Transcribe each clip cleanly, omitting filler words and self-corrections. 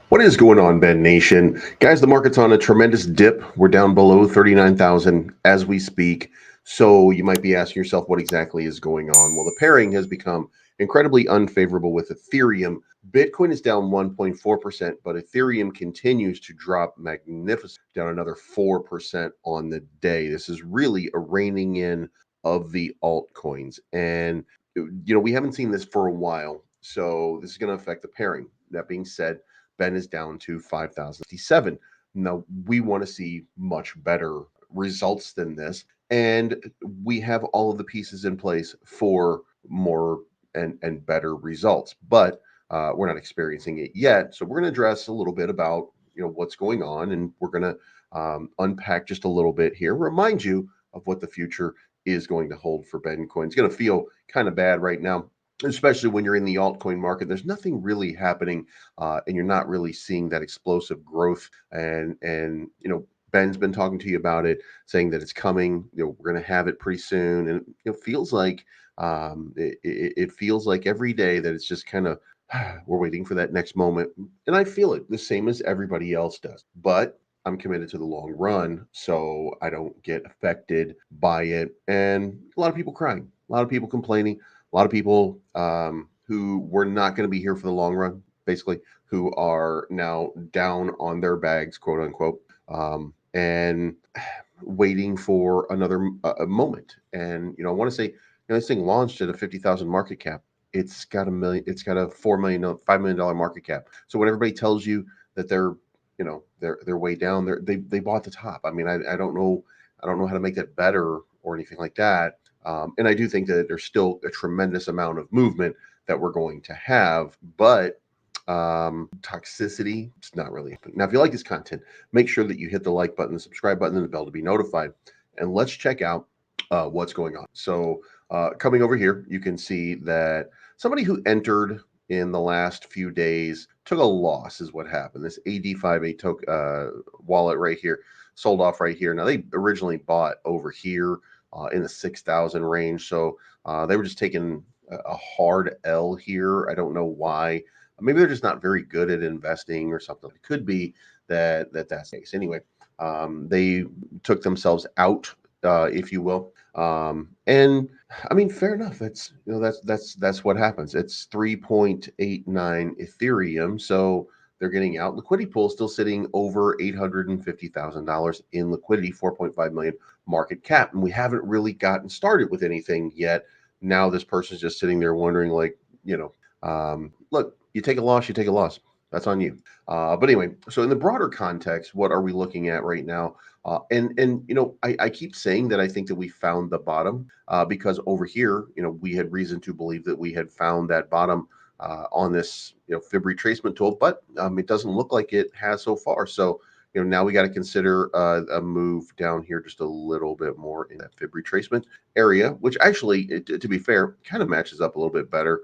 What is going on, Ben Nation? Guys, the market's on a tremendous dip. We're down below 39,000 as we speak. So you might be asking yourself what exactly is going on. Well, the pairing has become incredibly unfavorable with Ethereum. Bitcoin is down 1.4%, but Ethereum continues to drop magnificent, down another 4% on the day. This is really a reining in of the altcoins. And, we haven't seen this for a while. So this is going to affect the pairing. That being said, Ben is down to 5,057. Now, we want to see much better results than this. And we have all of the pieces in place for more and better results. But we're not experiencing it yet. So we're going to address a little bit about what's going on, and we're going to unpack just a little bit here, remind you of what the future is going to hold for Bitcoin. It's going to feel kind of bad right now, especially when you're in the altcoin market. There's nothing really happening, and you're not really seeing that explosive growth. And Ben's been talking to you about it, saying that it's coming. We're going to have it pretty soon, and it feels like it feels like every day that it's just kind of we're waiting for that next moment. And I feel it the same as everybody else does, but I'm committed to the long run, so I don't get affected by it. And a lot of people crying, a lot of people complaining, a lot of people who were not going to be here for the long run, basically, who are now down on their bags, quote unquote, and waiting for another moment. And I want to say, this thing launched at a 50,000 market cap. It's got a $5 million market cap. So when everybody tells you that they're way down, they bought the top. I mean, I don't know how to make that better or anything like that. And I do think that there's still a tremendous amount of movement that we're going to have, but toxicity, it's not really. Now, if you like this content, make sure that you hit the like button, the subscribe button, and the bell to be notified. And let's check out what's going on. So coming over here, you can see that somebody who entered in the last few days took a loss is what happened. This AD58 wallet right here sold off right here. Now, they originally bought over here in the 6,000 range. So they were just taking a hard L here. I don't know why. Maybe they're just not very good at investing or something. It could be that's the case. Anyway, they took themselves out, if you will. And I mean, fair enough. It's that's what happens. It's 3.89 Ethereum. So they're getting out. Liquidity pool is still sitting over $850,000 in liquidity, 4.5 million market cap. And we haven't really gotten started with anything yet. Now this person's just sitting there wondering, like, look, you take a loss, you take a loss. That's on you. But anyway, so in the broader context, what are we looking at right now? I keep saying that I think that we found the bottom because over here, we had reason to believe that we had found that bottom on this fib retracement tool, but it doesn't look like it has so far. So now we got to consider a move down here just a little bit more in that fib retracement area, which actually, to be fair, kind of matches up a little bit better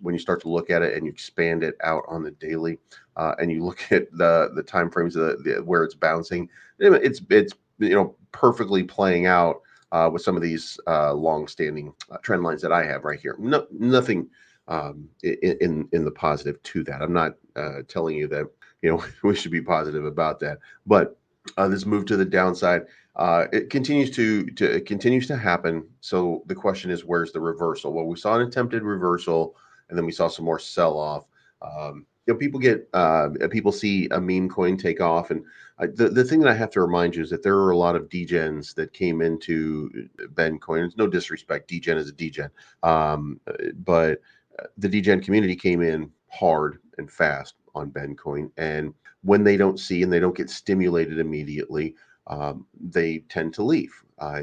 when you start to look at it and you expand it out on the daily, and you look at the time frames of where it's bouncing. It's perfectly playing out with some of these long-standing trend lines that I have right here. Nothing in the positive to that. I'm not telling you that we should be positive about that, but this move to the downside, it continues to happen. So the question is, where's the reversal? Well, we saw an attempted reversal, and then we saw some more sell-off. People see a meme coin take off, and the thing that I have to remind you is that there are a lot of degens that came into Ben coin. It's no disrespect, degen is a degen, but the degen community came in hard and fast on Ben coin, and when they don't see and they don't get stimulated immediately, they tend to leave.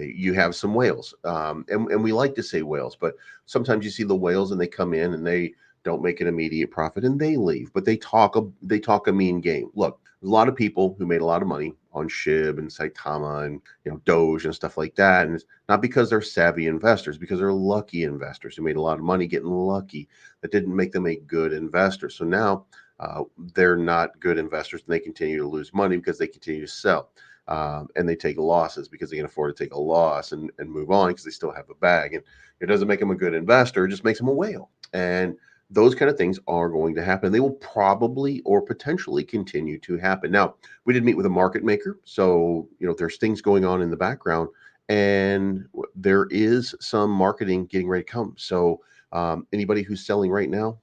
You have some whales, and we like to say whales, but sometimes you see the whales and they come in and they don't make an immediate profit and they leave, but they talk a mean game. Look, there's a lot of people who made a lot of money on SHIB and Saitama and Doge and stuff like that, and it's not because they're savvy investors, because they're lucky investors who made a lot of money getting lucky. That didn't make them a good investor. So now they're not good investors, and they continue to lose money because they continue to sell. And they take losses because they can afford to take a loss and move on because they still have a bag. And it doesn't make them a good investor, it just makes them a whale. And those kind of things are going to happen. They will probably or potentially continue to happen. Now, we did meet with a market maker, so there's things going on in the background, and there is some marketing getting ready to come. So anybody who's selling right now,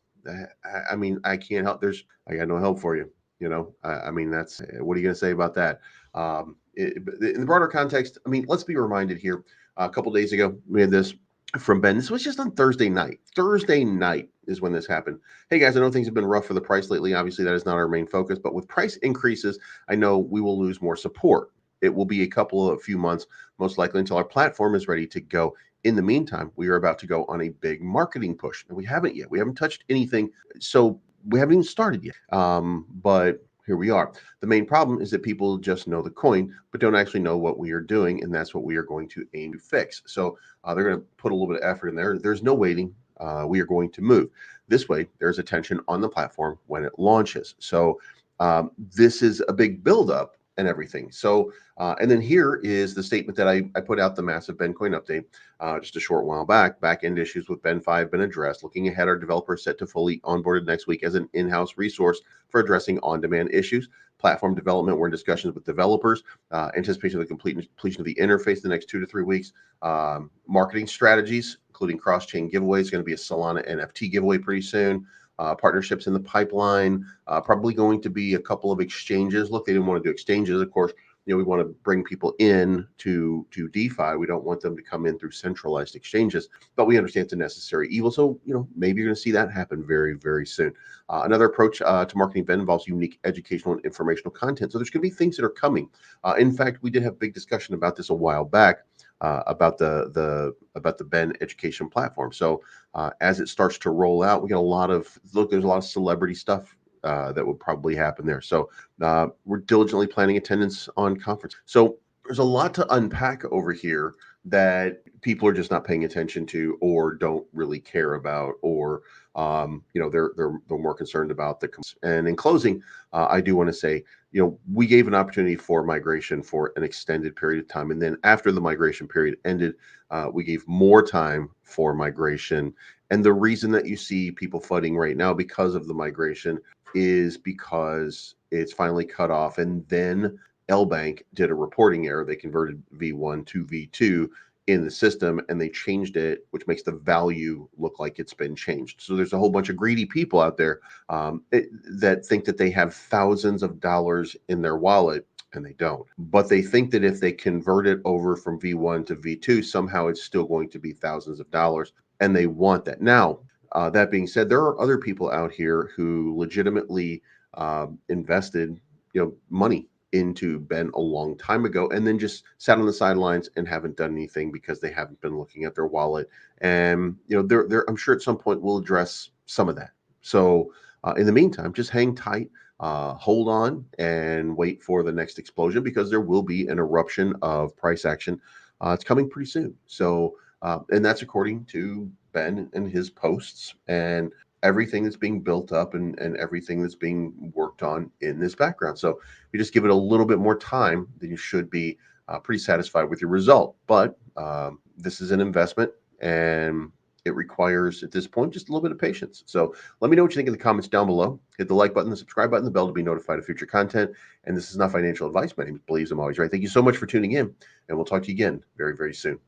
I mean, I can't help. I got no help for you. I mean, that's what are you going to say about that? In the broader context, I mean, let's be reminded here. A couple days ago, we had this from Ben. This was just on Thursday night. Thursday night is when this happened. Hey guys, I know things have been rough for the price lately. Obviously, that is not our main focus, but with price increases, I know we will lose more support. It will be a few months, most likely until our platform is ready to go. In the meantime, we are about to go on a big marketing push, and we haven't yet. We haven't touched anything, so we haven't even started yet. But here we are. The main problem is that people just know the coin, but don't actually know what we are doing, and that's what we are going to aim to fix. So they're going to put a little bit of effort in there. There's no waiting. We are going to move. This way, there's attention on the platform when it launches. So this is a big buildup and everything. So, and then here is the statement that I put out, the massive Bencoin update just a short while back. Back-end issues with Ben 5 been addressed. Looking ahead, our developer is set to fully onboarded next week as an in-house resource for addressing on-demand issues. Platform development, we're in discussions with developers. Anticipation of the completion of the interface the next 2 to 3 weeks. Marketing strategies, including cross-chain giveaways, going to be a Solana NFT giveaway pretty soon. Partnerships in the pipeline, probably going to be a couple of exchanges. Look, they didn't want to do exchanges. Of course, we want to bring people in to DeFi. We don't want them to come in through centralized exchanges, but we understand it's a necessary evil. So, maybe you're going to see that happen very, very soon. Another approach to marketing event involves unique educational and informational content. So there's going to be things that are coming. In fact, we did have a big discussion about this a while back. About the Ben education platform. So as it starts to roll out, we get there's a lot of celebrity stuff that would probably happen there. So we're diligently planning attendance on conference. So there's a lot to unpack over here that people are just not paying attention to, or don't really care about, or they're more concerned about and in closing, I do want to say, we gave an opportunity for migration for an extended period of time, and then after the migration period ended, we gave more time for migration. And the reason that you see people flooding right now because of the migration is because it's finally cut off, and then L-Bank did a reporting error. They converted V1 to V2 in the system, and they changed it, which makes the value look like it's been changed. So there's a whole bunch of greedy people out there that think that they have thousands of dollars in their wallet, and they don't. But they think that if they convert it over from V1 to V2, somehow it's still going to be thousands of dollars, and they want that. Now, that being said, there are other people out here who legitimately invested, money into Ben a long time ago, and then just sat on the sidelines and haven't done anything because they haven't been looking at their wallet. And I'm sure at some point we'll address some of that. So in the meantime, just hang tight, hold on, and wait for the next explosion, because there will be an eruption of price action. It's coming pretty soon. So and that's according to Ben and his posts, and everything that's being built up, and everything that's being worked on in this background. So if you just give it a little bit more time, then you should be pretty satisfied with your result. But this is an investment, and it requires, at this point, just a little bit of patience. So let me know what you think in the comments down below. Hit the like button, the subscribe button, the bell to be notified of future content. And this is not financial advice. My name is Blaze. I'm always right. Thank you so much for tuning in, and we'll talk to you again very, very soon.